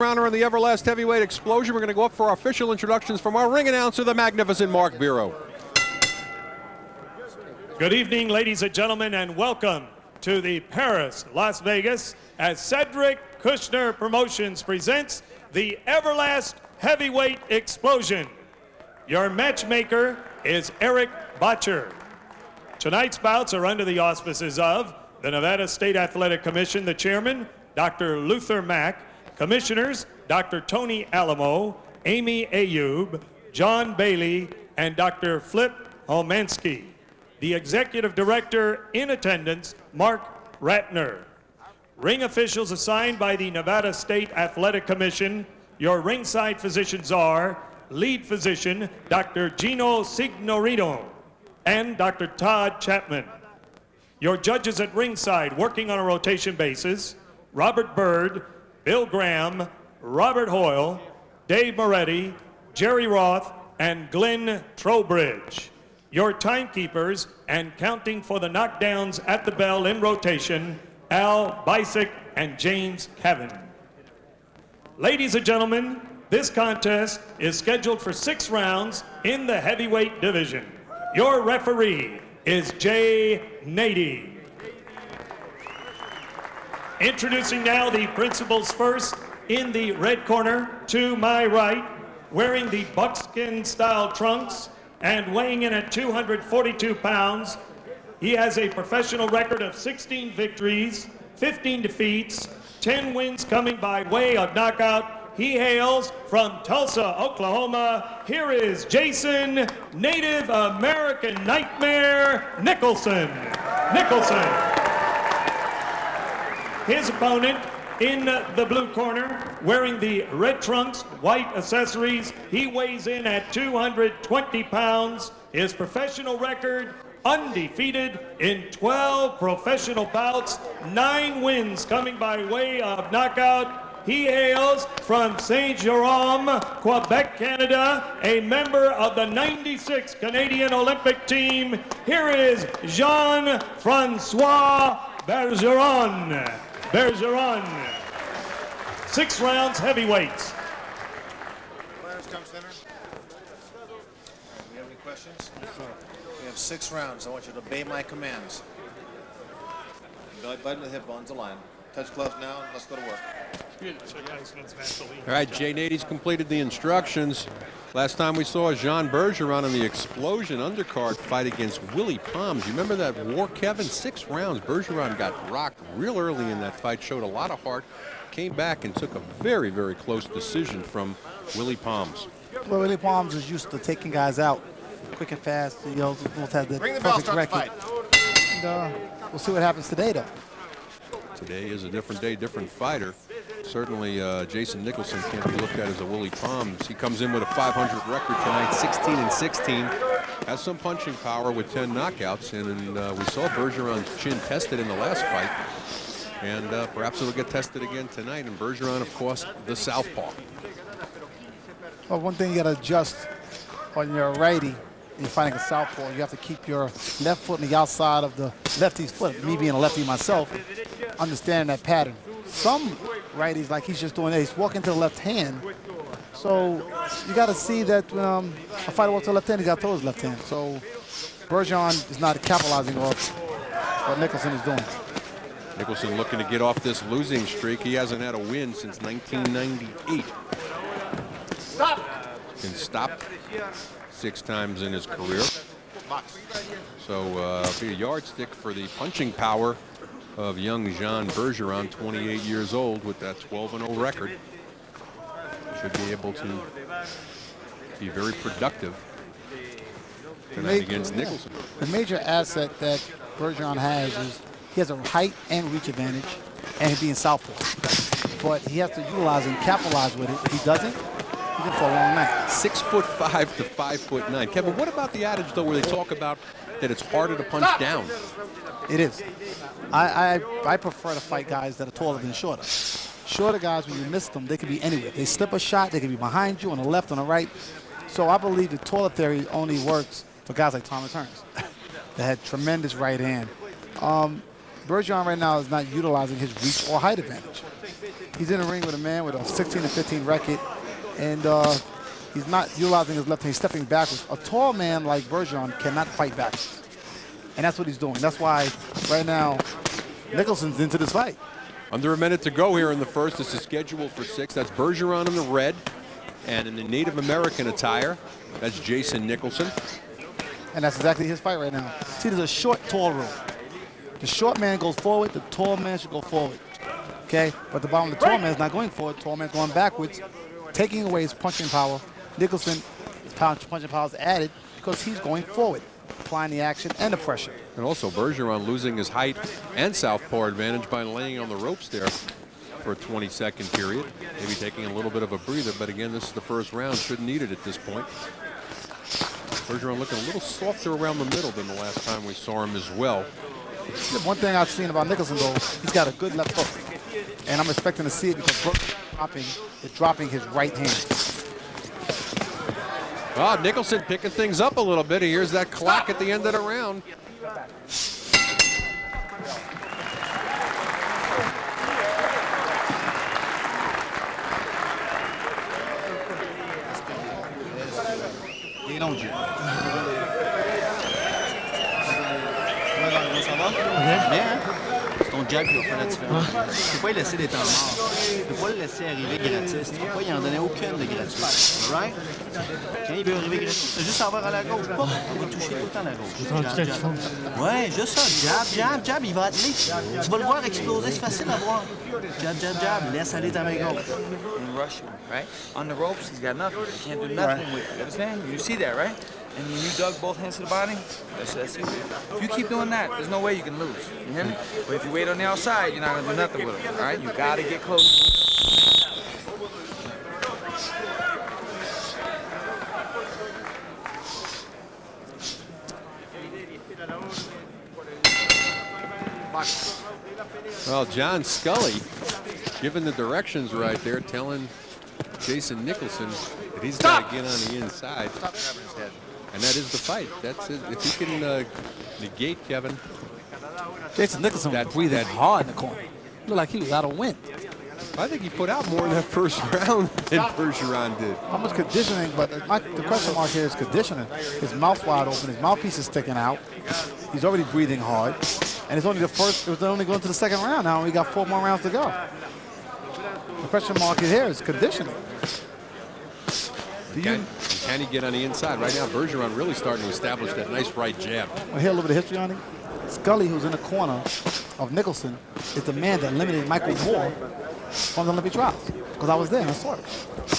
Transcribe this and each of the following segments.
Rounder in the Everlast Heavyweight Explosion. We're going to go up for our official introductions from our ring announcer, the magnificent Mark Biro. Good evening, ladies and gentlemen, and welcome to the Paris, Las Vegas, as Cedric Kushner Promotions presents the Everlast Heavyweight Explosion. Your matchmaker is Eric Botcher. Tonight's bouts are under the auspices of the Nevada State Athletic Commission, the chairman, Dr. Luther Mack, commissioners, Dr. Tony Alamo, Amy Ayub, John Bailey, and Dr. Flip Holmansky. The executive director in attendance, Mark Ratner. Ring officials assigned by the Nevada State Athletic Commission. Your ringside physicians are lead physician, Dr. Gino Signorino, and Dr. Todd Chapman. Your judges at ringside, working on a rotation basis, Robert Bird, Bill Graham, Robert Hoyle, Dave Moretti, Jerry Roth, and Glenn Trowbridge. Your timekeepers and counting for the knockdowns at the bell in rotation, Al Bisick and James Cavan. Ladies and gentlemen, this contest is scheduled for 6 rounds in the heavyweight division. Your referee is Jay Nady. Introducing now the principals first. In the red corner to my right, wearing the buckskin style trunks and weighing in at 242 pounds, he has a professional record of 16 victories, 15 defeats, 10 wins coming by way of knockout. He hails from Tulsa, Oklahoma. Here is Jason, Native American Nightmare Nicholson. His opponent in the blue corner, wearing the red trunks, white accessories. He weighs in at 220 pounds. His professional record, undefeated in 12 professional bouts, 9 wins coming by way of knockout. He hails from Saint-Jérôme, Quebec, Canada, a member of the 96 Canadian Olympic team. Here is Jean-François Bergeron. 6 rounds heavyweights. Players come center. Do you have any questions? We have 6 rounds. I want you to obey my commands. Belly button to the hip bones align. Touch gloves now. Let's go to work. All right, Jay Nady's completed the instructions. Last time we saw Jean Bergeron in the Explosion undercard fight against Willie Palms. You remember that war, Kevin? 6 rounds. Bergeron got rocked real early in that fight, showed a lot of heart, came back and took a very, very close decision from Willie Palms. Well, Willie Palms is used to taking guys out quick and fast. You know, both have the perfect record. And, we'll see what happens today, though. Today is a different day, different fighter. Certainly, Jason Nicholson can't be looked at as a Willie Palms. He comes in with a 500 record tonight, 16-16. Has some punching power with 10 knockouts, and we saw Bergeron's chin tested in the last fight, and perhaps it'll get tested again tonight. And Bergeron, of course, the southpaw. Well, one thing you got to adjust on your righty. You're fighting a southpaw. You have to keep your left foot on the outside of the lefty's foot. Me being a lefty myself, understand that pattern. Some righties, like he's just doing that, he's walking to the left hand. So you got to see that when a fighter walks to the left hand, he got to throw his left hand. So Bergeron is not capitalizing off what Nicholson is doing. Nicholson looking to get off this losing streak. He hasn't had a win since 1998. Stop! Been stopped 6 times in his career. So be a yardstick for the punching power of young Jean Bergeron, 28 years old, with that 12-0 record. Should be able to be very productive tonight against Nicholson. The major asset that Bergeron has is he has a height and reach advantage, and being southpaw. But he has to utilize and capitalize with it. If he doesn't, he's in for a long night. 6'5" to 5'9". Kevin, what about the adage though, where they talk about that it's harder to punch down? It is. I prefer to fight guys that are taller than shorter. Shorter guys, when you miss them, they can be anywhere. They slip a shot, they can be behind you, on the left, on the right. So I believe the taller theory only works for guys like Thomas Hearns that had tremendous right hand. Bergeron right now is not utilizing his reach or height advantage. He's in the ring with a man with a 16-15 record, and he's not utilizing his left hand. He's stepping backwards. A tall man like Bergeron cannot fight backwards, and that's what he's doing. That's why right now Nicholson's into this fight. Under a minute to go here in the first. This is scheduled for 6. That's Bergeron in the red, and in the Native American attire, that's Jason Nicholson. And that's exactly his fight right now. See, there's a short, tall rule. The short man goes forward, the tall man should go forward. Okay? But the bottom of the tall man's not going forward, tall man's going backwards, taking away his punching power. Nicholson, his punching power is added because he's going forward, applying the action and the pressure. And also Bergeron losing his height and southpaw advantage by laying on the ropes there for a 20-second period. Maybe taking a little bit of a breather, but again, this is the first round. Shouldn't need it at this point. Bergeron looking a little softer around the middle than the last time we saw him as well. The one thing I've seen about Nicholson, though, he's got a good left hook. And I'm expecting to see it because Brooks is dropping his right hand. Ah, Nicholson picking things up a little bit. Here's that clock at the end of the round. Bien, c'est ton jab qui va faire la différence. Tu ne peux pas laisser des temps morts. Tu ne peux pas le laisser arriver gratis. Tu ne peux pas y en donner aucune de gratuite. Right? Quand il veut arriver gratis, c'est juste avoir à la gauche. Pas, il va toucher tout le temps la gauche. Jab, jab. Ouais, juste ça. Jab, jab, jab, il va atteler. Tu vas le voir exploser, c'est facile à voir. Jab, jab, jab. Laisse aller ta main gauche. And rush him, right? On the ropes, he's got nothing. He can't do nothing with it. You understand? You see that, right? And when you dug both hands to the body, that's it. If you keep doing that, there's no way you can lose. You hear me? But if you wait on the outside, you're not going to do nothing with him, all right? You got to get close. Well, John Scully giving the directions right there, telling Jason Nicholson that he's got to get on the inside. And that is the fight. That's it. If he can negate Kevin. Jason Nicholson was breathing hard in the corner. Looked like he was out of wind. I think he put out more in that first round than Bergeron did. How much conditioning, but the question mark here is conditioning. His mouth's wide open, his mouthpiece is sticking out. He's already breathing hard. And it's only the first, it was only going to the second round now, and we got 4 more rounds to go. The question mark here is conditioning. Can he get on the inside? Right now, Bergeron really starting to establish that nice right jab. We'll hear a little bit of history on him. Scully, who's in the corner of Nicholson, is the man that eliminated Michael Moore from the Olympic trials. Because I was there and I saw it.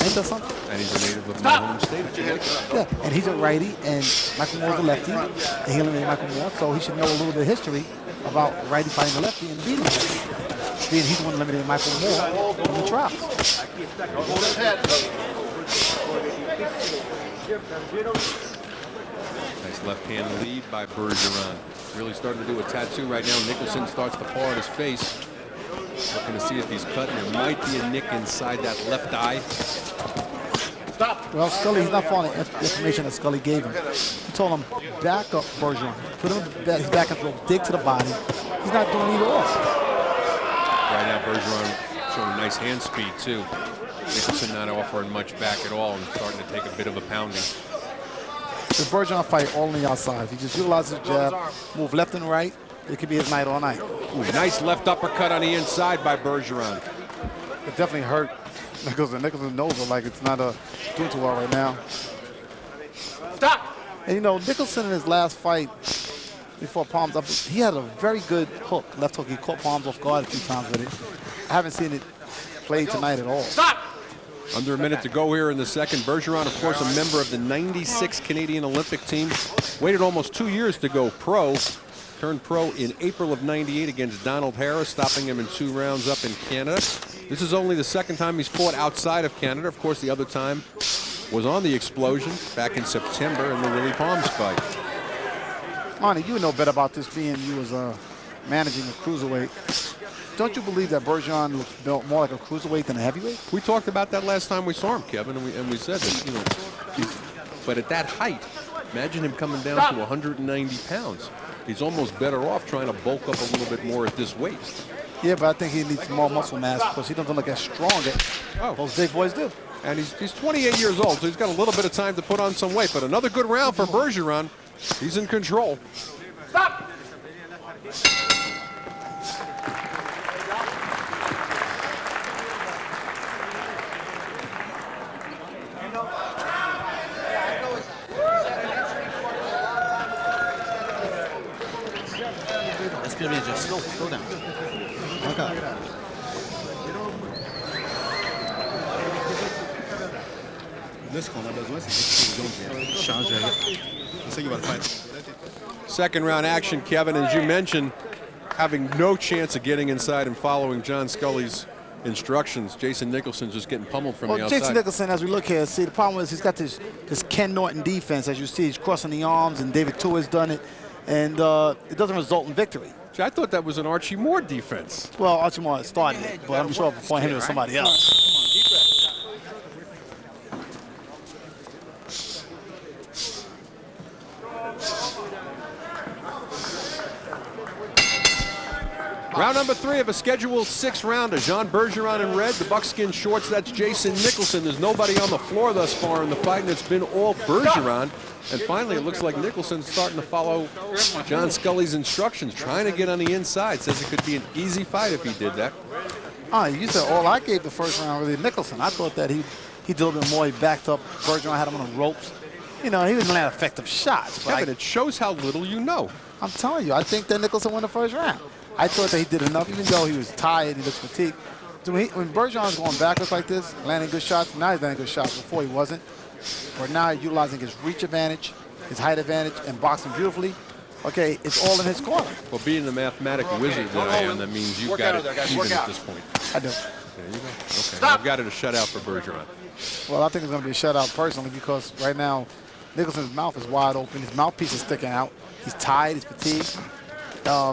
Ain't that something? And he's a native of my home state of Jamaica. Yeah, and he's a righty, and Michael Moore's a lefty, and he eliminated Michael Moore, so he should know a little bit of history about righty fighting the lefty and beating the lefty. Being he's the one eliminated Michael Moore from the trials. Nice left hand lead by Bergeron. Really starting to do a tattoo right now. Nicholson starts to paw at his face. Looking to see if he's cutting. There might be a nick inside that left eye. Stop. Well, Scully, he's not following the information that Scully gave him. He told him, back up Bergeron. Put him his back and throw, dig to the body. He's not doing either or. Right now, Bergeron showing nice hand speed, too. Nicholson not offering much back at all and starting to take a bit of a pounding. The Bergeron fight all on the outside. If he just utilizes his jab, move left and right, it could be his night all night. Ooh, nice left uppercut on the inside by Bergeron. It definitely hurt Nicholson. Nicholson knows it like it's not doing too well right now. Stop! And you know, Nicholson in his last fight before Palms up, he had a very good hook, left hook. He caught Palms off guard a few times with it. I haven't seen it played tonight at all. Stop! Under a minute to go here in the second. Bergeron, of course, a member of the '96 Canadian Olympic team. Waited almost 2 years to go pro. Turned pro in April of '98 against Donald Harris, stopping him in 2 rounds up in Canada. This is only the second time he's fought outside of Canada. Of course, the other time was on the Explosion back in September in the Willie Palms fight. Monty, you would know better about this being you was managing a cruiserweight. Don't you believe that Bergeron looks built more like a cruiserweight than a heavyweight? We talked about that last time we saw him, Kevin, and we said that, you know, but at that height, imagine him coming down to 190 pounds. He's almost better off trying to bulk up a little bit more at this weight. Yeah, but I think he needs more muscle mass because he doesn't look as strong as those big boys do. And he's 28 years old, so he's got a little bit of time to put on some weight. But another good round for Bergeron. He's in control. Stop! Respire bien, just slow down. Okay. Là, ce qu'on a besoin, c'est d'explosion qui change de rythme. C'est ça qu'il va le faire. Second round action, Kevin, as you mentioned, having no chance of getting inside and following John Scully's instructions. Jason Nicholson just getting pummeled from the outside. Jason Nicholson, as we look here, see, the problem is he's got this Ken Norton defense. As you see, he's crossing the arms, and David Tua has done it, and it doesn't result in victory. I thought that was an Archie Moore defense. Well, Archie Moore started it, but I'm sure I'll point him to somebody else. Round number 3 of a scheduled 6-rounder. Jean Bergeron in red, the buckskin shorts, that's Jason Nicholson. There's nobody on the floor thus far in the fight, and it's been all Bergeron. And finally, it looks like Nicholson's starting to follow John Scully's instructions, trying to get on the inside. Says it could be an easy fight if he did that. You said all I gave the first round really Nicholson. I thought that he did a little bit more. He backed up. Bergeron had him on the ropes. You know, he didn't land effective shots. But it shows how little you know. I'm telling you, I think that Nicholson won the first round. I thought that he did enough, even though he was tired, he looked fatigued. So when Bergeron's going backwards like this, landing good shots, now he's landing good shots. Before he wasn't. But now he's utilizing his reach advantage, his height advantage, and boxing beautifully. Okay, it's all in his corner. Well, being the mathematic wizard that I am, that means you've got it even at this point. I do. There you go. Okay, I've got it a shutout for Bergeron. Well, I think it's going to be a shutout personally because right now Nicholson's mouth is wide open. His mouthpiece is sticking out. He's tired. He's fatigued.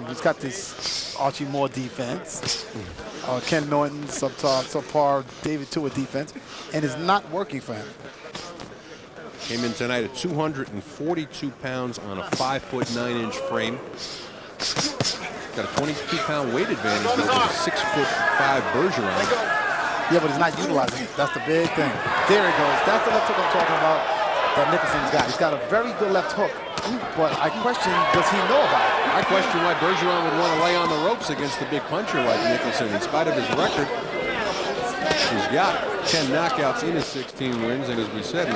He's got this Archie Moore defense, Ken Norton subpar David Tua defense, and it's not working for him. Came in tonight at 242 pounds on a 5'9" frame. Got a 22-pound weight advantage over a 6'5" Bergeron. Yeah, but he's not utilizing it. That's the big thing. There it goes. That's the left hook I'm talking about that Nicholson's got. He's got a very good left hook. But I question, does he know about it? I question why Bergeron would want to lay on the ropes against a big puncher like Nicholson. In spite of his record, he's got 10 knockouts in his 16 wins, and as we said,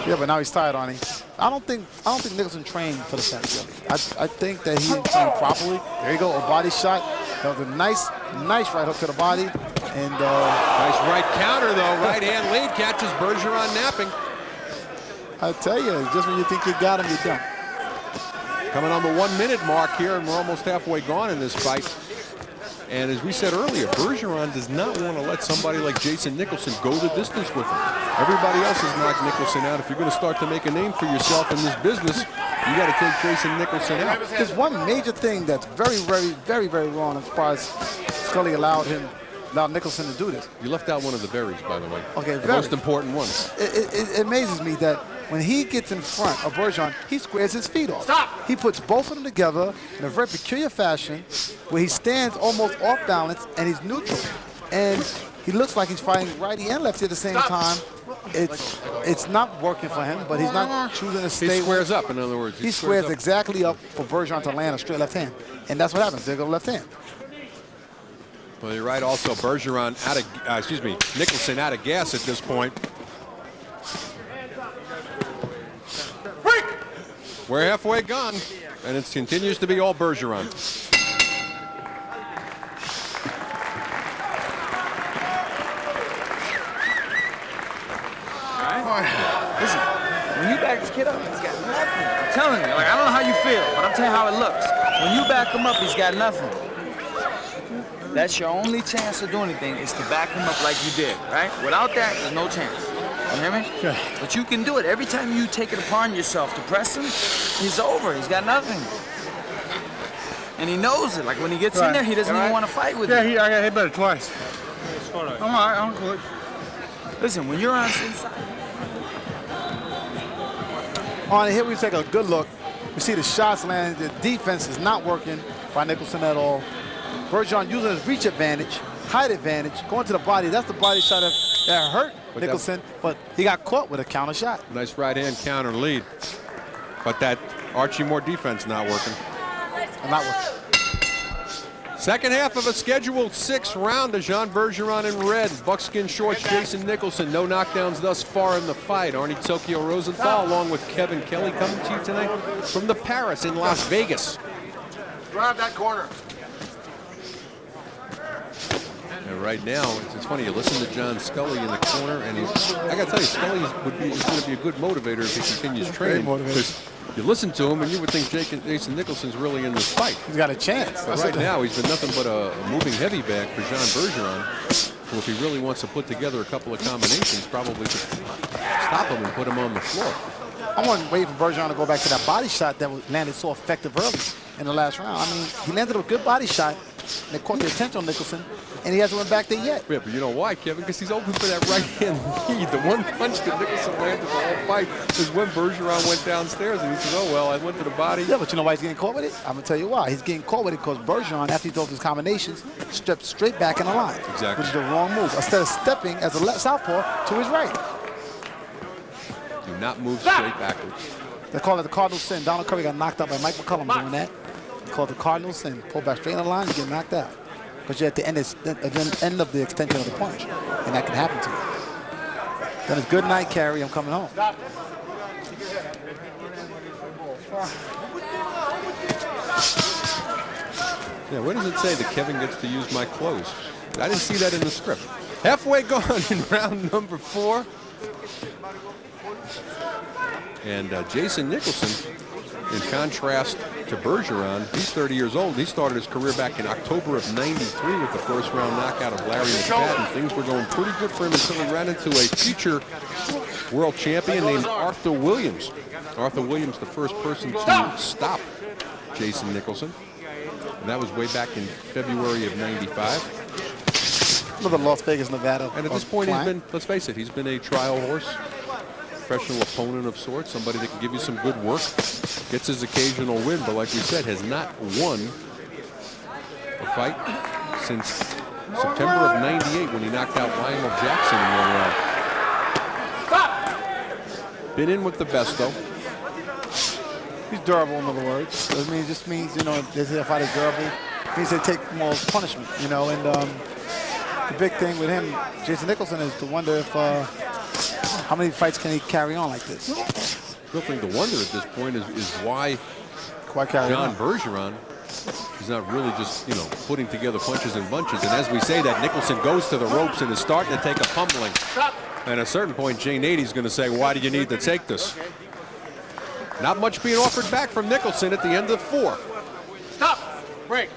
yeah, but now he's tired on him. I don't think Nicholson trained for the fight, really. I think that he didn't train properly. There you go, a body shot. That was a nice right hook to the body, and nice right counter though. Right hand lead catches Bergeron napping. I tell you, just when you think you got him, you don't. Coming on the 1-minute mark here, and we're almost halfway gone in this fight. And as we said earlier, Bergeron does not want to let somebody like Jason Nicholson go the distance with him. Everybody else has knocked Nicholson out. If you're going to start to make a name for yourself in this business, you got to take Jason Nicholson out. There's one major thing that's very wrong as far as Scully allowed Nicholson to do this. You left out one of the berries, by the way. Okay, the most important one. It amazes me that when he gets in front of Bergeron, he squares his feet off. Stop! He puts both of them together in a very peculiar fashion where he stands almost off balance and he's neutral. And he looks like he's fighting righty and lefty at the same time. It's not working for him, but he's not choosing to stay. He squares up, in other words. He squares exactly up for Bergeron to land a straight left hand. And that's what happens. They go left hand. Well, you're right. Also, Bergeron Nicholson out of gas at this point. We're halfway gone, and it continues to be all Bergeron. Listen, when you back this kid up, he's got nothing. I'm telling you, like, I don't know how you feel, but I'm telling you how it looks. When you back him up, he's got nothing. That's your only chance to do anything is to back him up like you did, right? Without that, there's no chance. You hear me? Yeah. But you can do it. Every time you take it upon yourself to press him, he's over. He's got nothing. And he knows it. Like when he gets in there, he doesn't even want to fight with you. Yeah, I got hit better twice. I'm all right, I'm good. Listen, when you're on the inside. On here, we take a good look. We see the shots landing. The defense is not working by Nicholson at all. Bergeron using his reach advantage, height advantage, going to the body. That's the body shot that hurt Nicholson, but he got caught with a counter shot. Nice right-hand counter lead. But that Archie Moore defense not working. Not working. Second half of a scheduled 6th round of Jean Bergeron in red. Buckskin shorts, Jason Nicholson. No knockdowns thus far in the fight. Arnie Tokyo Rosenthal along with Kevin Kelly coming to you tonight from the Paris in Las Vegas. Grab that corner. And right now, it's funny, you listen to John Scully in the corner, and I got to tell you, Scully is going to be a good motivator if he continues training. Because you listen to him, and you would think Jason Nicholson's really in this fight. He's got a chance. But right now, he's been nothing but a moving heavy bag for Jean Bergeron. Who, if he really wants to put together a couple of combinations, probably could stop him and put him on the floor. I want to wait for Bergeron to go back to that body shot that landed so effective early in the last round. I mean, he landed a good body shot, and it caught the attention on Nicholson, and he hasn't went back there yet. Yeah, but you know why, Kevin? Because he's open for that right-hand lead. The one punch that Nicholson landed the whole fight is when Bergeron went downstairs, and he says, oh, well, I went to the body. Yeah, but you know why he's getting caught with it? I'm going to tell you why. He's getting caught with it because Bergeron, after he throws his combinations, steps straight back in the line. Exactly. Which is the wrong move. Instead of stepping as a southpaw to his right. Do not move straight backwards. They call it the cardinal sin. Donald Curry got knocked out by Mike McCollum doing that. They call it the cardinal sin. Pull back straight in the line, you get knocked out. Because you're at the end of the extension of the punch. And that can happen to you. Then it's good night, Carrie. I'm coming home. Yeah, where does it say that Kevin gets to use my clothes? I didn't see that in the script. Halfway gone in round number 4. And Jason Nicholson, in contrast to Bergeron, he's 30 years old. He started his career back in October of '93 with the first-round knockout of Larry McFadden. Things were going pretty good for him until he ran into a future world champion named Arthur Williams. Arthur Williams, the first person to stop Jason Nicholson. And that was way back in February of '95. Another Las Vegas, Nevada. And at this point, he's been, let's face it, he's been a trial horse. Professional opponent of sorts, somebody that can give you some good work, gets his occasional win, but like we said, has not won a fight since September of '98 when he knocked out Lionel Jackson in 1 round. Been in with the best, though. He's durable, in other words. It just means, you know, they say a fight is durable. It means they take more punishment, you know, and the big thing with him, Jason Nicholson, is to wonder if how many fights can he carry on like this? Real thing to wonder at this point is why Jean Bergeron is not really just, you know, putting together punches and bunches. And as we say that, Nicholson goes to the ropes and is starting to take a pummeling. And at a certain point, Jay Nady's going to say, why do you need to take this? Not much being offered back from Nicholson at the end of 4. Stop. Break.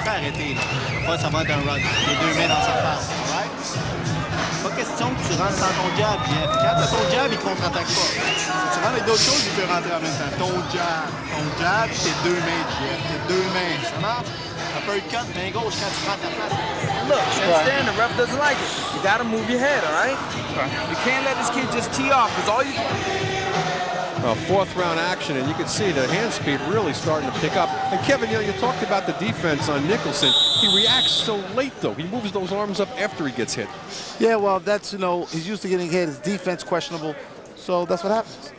Arrêter. Pas ça va être un run. Les 2 mains dans sa face. Right? Pas question que tu rentres dans ton jab, Jeff. Quand tu as ton jab, il contre-attaque pas. Si tu rentres avec d'autres choses, il peut rentrer en même temps. Ton jab, tes 2 mains, Jeff. Tes 2 mains. Ça marche? Uppercut, main gauche quand tu prends ta face. Look, understand the ref doesn't like it. You gotta move your head, all right? You can't let this kid just tee off, because all you... 4th round action, and you can see the hand speed really starting to pick up. And Kevin, you know, you talked about the defense on Nicholson. He reacts so late, though. He moves those arms up after he gets hit. Yeah, well, that's, you know, he's used to getting hit. His defense questionable, so that's what happens.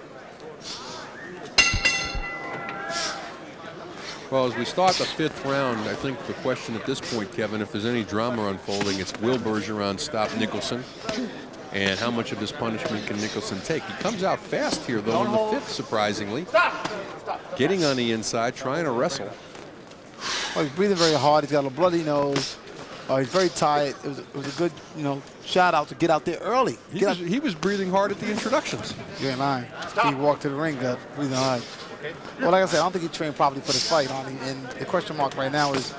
Well, as we start the 5th round, I think the question at this point, Kevin, if there's any drama unfolding, it's will Bergeron stop Nicholson? And how much of this punishment can Nicholson take? He comes out fast here, though, in the 5th, surprisingly. Getting on the inside, trying to wrestle. Well, he's breathing very hard. He's got a bloody nose. He's very tired. It was a good, you know, shout out to get out there early. He was breathing hard at the introductions. You're in line. He walked to the ring, breathing hard. Well, like I said, I don't think he trained properly for this fight, Arnie. And the question mark right now is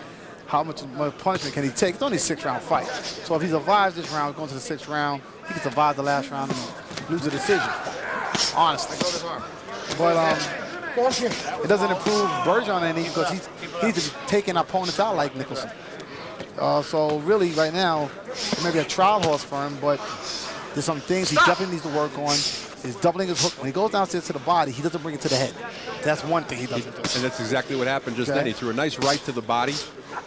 how much punishment can he take? It's only a 6-round fight. So if he survives this round, going to the 6th round, he can survive the last round and lose the decision. Honestly. But it doesn't improve Bergeron any because he's taking opponents out like Nicholson. So really, right now, it may be a trial horse for him, but there's some things he definitely needs to work on. He's doubling his hook. When he goes downstairs to the body, he doesn't bring it to the head. That's one thing he doesn't do. And that's exactly what happened just then. He threw a nice right to the body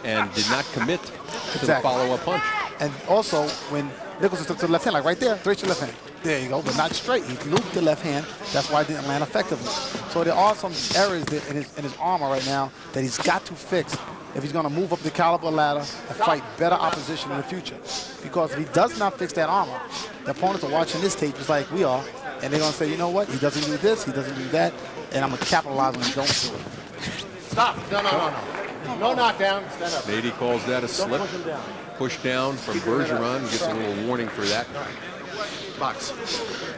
and did not commit to the follow-up punch. And also, when Nicholson took to the left hand, like right there, straight to the left hand. There you go, but not straight. He looped the left hand. That's why it didn't land effectively. So there are some errors in his armor right now that he's got to fix if he's going to move up the caliber ladder and fight better opposition in the future. Because if he does not fix that armor, the opponents are watching this tape just like we are, and they're going to say, you know what, he doesn't do this, he doesn't do that, and I'm going to capitalize when he don't do it. Stop. No. No knockdown. Stand up. Nady calls that a slip. Push down from Bergeron. Gets a little warning for that. Box.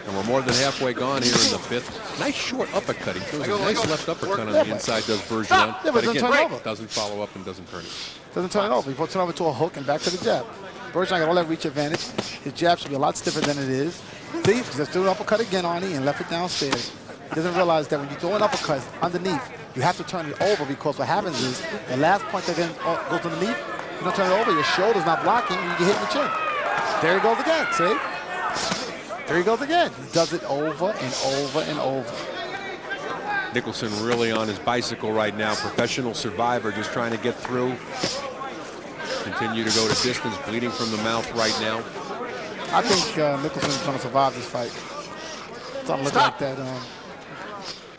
And we're more than halfway gone here in the 5th. Nice short uppercut. He throws a nice left uppercut on the inside, does Bergeron. Yeah, but doesn't turn it over. Doesn't follow up and doesn't turn it. Doesn't turn it over. He puts it over to a hook and back to the jab. Bergeron got all that reach advantage. His jab should be a lot stiffer than it is. See, just do an uppercut again on him and left it downstairs. He doesn't realize that when you throw an uppercut underneath, you have to turn it over because what happens is the last point that goes underneath, you don't turn it over, your shoulder's not blocking, and you get hit in the chin. There he goes again, see? There he goes again. He does it over and over and over. Nicholson really on his bicycle right now. Professional survivor, just trying to get through. Continue to go to distance, bleeding from the mouth right now. I think Nicholson's going to survive this fight. Something look like that.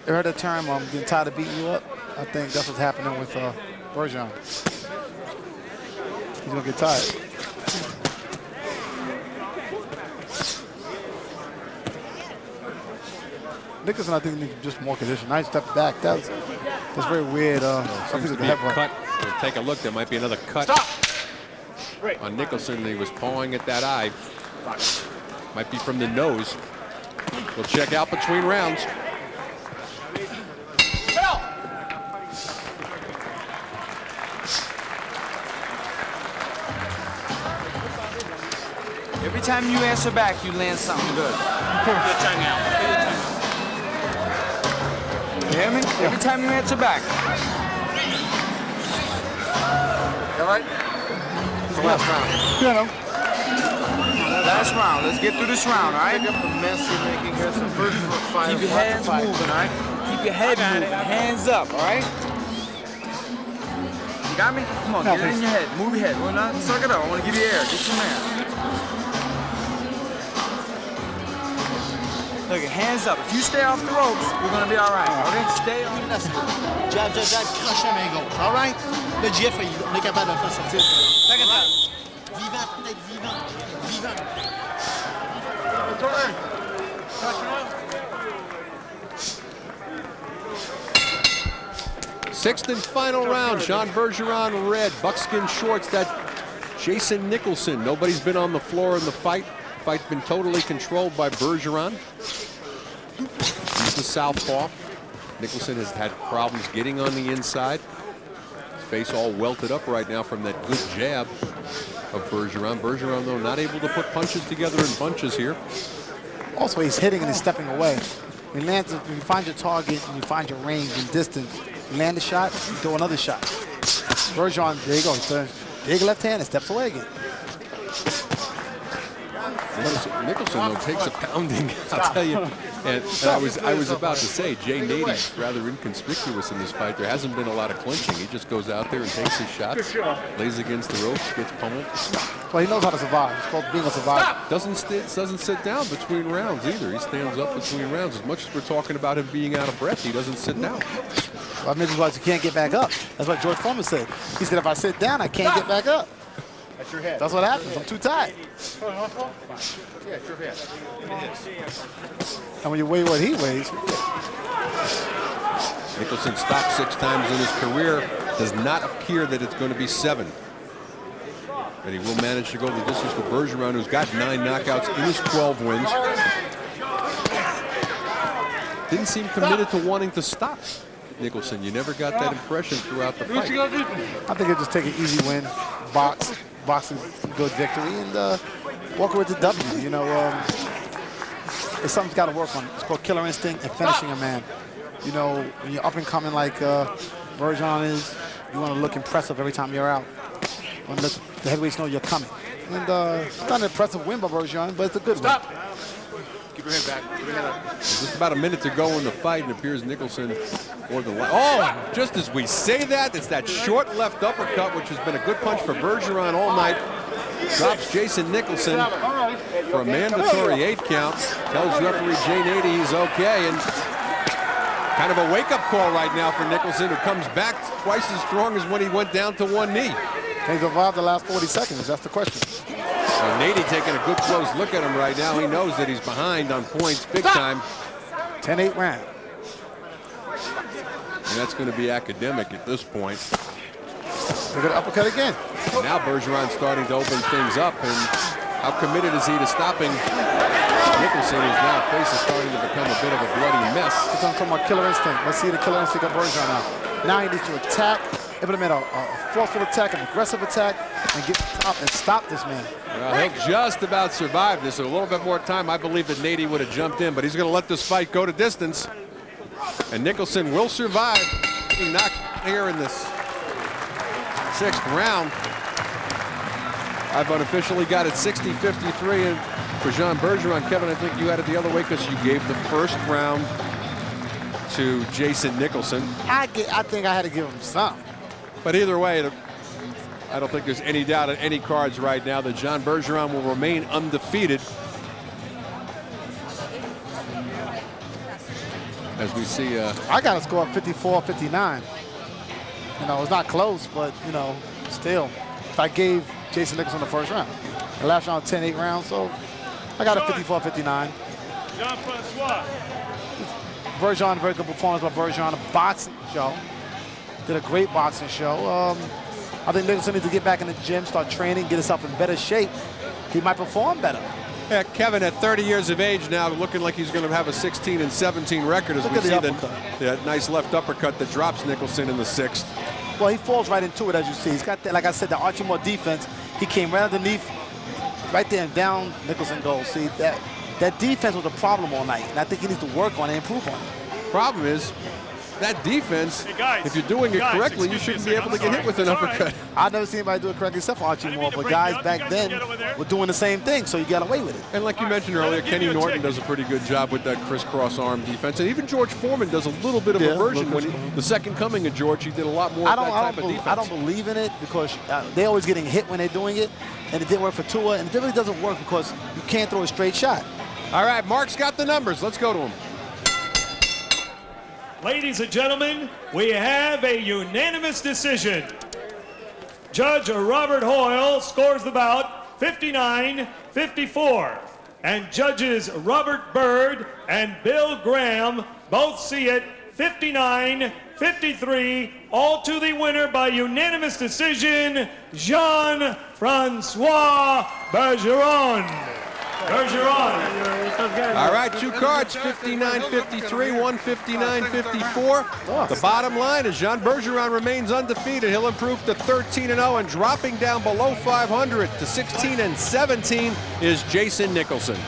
You heard that term, getting tired of beating you up? I think that's what's happening with Bergeron. He's going to get tired. Nicholson, I think, needs just more condition. Nice step back. That's very weird. Seems to be a cut. We'll take a look. There might be another cut on Nicholson. He was pawing at that eye. Might be from the nose. We'll check out between rounds. Every time you answer back, you land something good. You hear me? Yeah. Every time you answer back. All right? It's the last round. You know. Last round. Let's get through this round, all right? Pick up the mess you're making here. It's the first fight. Keep your hands moving, all right? Keep your head moving. Hands up, all right? You got me? Come on, get it in your head. Move your head. Well, now, suck it up. I want to give you air. Get some air. Look, hands up. If you stay off the ropes, you're going to be all right, okay? Stay on. Jab, crochet main gauche. All right? Le GF, on est capable de le faire sortir. Second time. Vivant, peut-être vivant. Sixth and final round. Jean Bergeron red, buckskin shorts. That Jason Nicholson. Nobody's been on the floor in the fight. Fight's been totally controlled by Bergeron. He's the southpaw. Nicholson has had problems getting on the inside. His face all welted up right now from that good jab of Bergeron. Bergeron, though, not able to put punches together in bunches here. Also, he's hitting and he's stepping away. When you find your target and you find your range and distance, you land a shot, you throw another shot. Bergeron, there you go. He turns big left hand and steps away again. Nicholson, though, takes a pounding, I'll tell you. And I was about to say, Jay Nady's rather inconspicuous in this fight. There hasn't been a lot of clinching. He just goes out there and takes his shots, lays against the ropes, gets pummeled. Well, he knows how to survive. It's called being a survivor. Doesn't sit down between rounds either. He stands up between rounds. As much as we're talking about him being out of breath, he doesn't sit down. Well, maybe because you can't get back up. That's what George Foreman said. He said, if I sit down, I can't get back up. That's your head. That's what happens. I'm too tired. Yeah, it's your head. And when you weigh what he weighs. Nicholson stopped 6 times in his career. Does not appear that it's going to be 7. But he will manage to go the distance with Bergeron, who's got 9 knockouts in his 12 wins. Didn't seem committed to wanting to stop Nicholson. You never got that impression throughout the fight. I think he'll just take an easy win, boxing good victory, and walk away with the W. You know, it's something's got to work on. It's called killer instinct and finishing a man. You know, when you're up and coming like Bergeron is, you want to look impressive every time you're out. When the heavyweights know you're coming. And it's not an impressive win by Bergeron, but it's a good win. Keep your head back. Keep your head up. Just about a minute to go in the fight, and it appears Nicholson or the oh, just as we say that, it's that short left uppercut, which has been a good punch for Bergeron all night. Drops Jason Nicholson for a mandatory 8 count. Tells referee Jay Nady he's okay, and kind of a wake-up call right now for Nicholson, who comes back twice as strong as when he went down to one knee. Can he survive the last 40 seconds? That's the question. Nady taking a good close look at him right now. He knows that he's behind on points big time. 10-8 round. And that's going to be academic at this point. Look at the uppercut again. And now Bergeron's starting to open things up. And how committed is he to stopping Nicholson, whose now face is starting to become a bit of a bloody mess. We're talking about killer instinct. Let's see the killer instinct of Bergeron now. Now he needs to attack, implement a forceful attack, an aggressive attack, and get top and stop this man. Well, he'll just about survive this. A little bit more time, I believe that Nady would have jumped in, but he's going to let this fight go to distance. And Nicholson will survive. He knocked here in this 6th round. I've unofficially got it 60-53 and for Jean Bergeron. Kevin, I think you had it the other way because you gave the 1st round to Jason Nicholson. I think I had to give him some. But either way, I don't think there's any doubt on any cards right now that Jean Bergeron will remain undefeated. As we see, I got a score of 54-59. You know, it's not close, but you know, still, if I gave Jason Nicholson the 1st round, the last round 10-8 rounds, so I got a 54-59. Jean-François. Bergeron, very good performance by Bergeron. A boxing show. Did a great boxing show. I think Nicholson needs to get back in the gym, start training, get himself in better shape. He might perform better. yeah, Kevin, at 30 years of age now, looking like he's going to have a 16-17 record as Look we at the see uppercut. that nice left uppercut that drops Nicholson in the 6th. Well, he falls right into it, as you see. He's got that, like I said, the Archie Moore defense. He came right underneath, right there, and down Nicholson goes. See, that defense was a problem all night, and I think he needs to work on it and improve on it. Problem is, that defense, Hey guys, if you're doing it guys, correctly, you excuse shouldn't me be a able to second. get hit with an I'm sorry. uppercut. I've never seen anybody do it correctly except for Archie I didn't Moore, mean to but break you guys up. back You guys then can get over there. were doing the same thing, so you got away with it. And like you mentioned Let earlier, him give Kenny you a Norton ticket. does a pretty good job with that crisscross arm defense. And even George Foreman does a little bit of Yeah, a version. little When the second coming of George, he did a lot more of that type of defense. I don't believe in it because they're always getting hit when they're doing it, and it didn't work for Tua, and it really doesn't work because you can't throw a straight shot. All right, Mark's got the numbers. Let's go to him. Ladies and gentlemen, we have a unanimous decision. Judge Robert Hoyle scores the bout 59-54. And judges Robert Bird and Bill Graham both see it 59-53. All to the winner by unanimous decision, Jean-François Bergeron. Bergeron. All right, 2 cards, 59-53, 159-54. The bottom line is Jean Bergeron remains undefeated. He'll improve to 13-0, and dropping down below 500 to 16-17 is Jason Nicholson.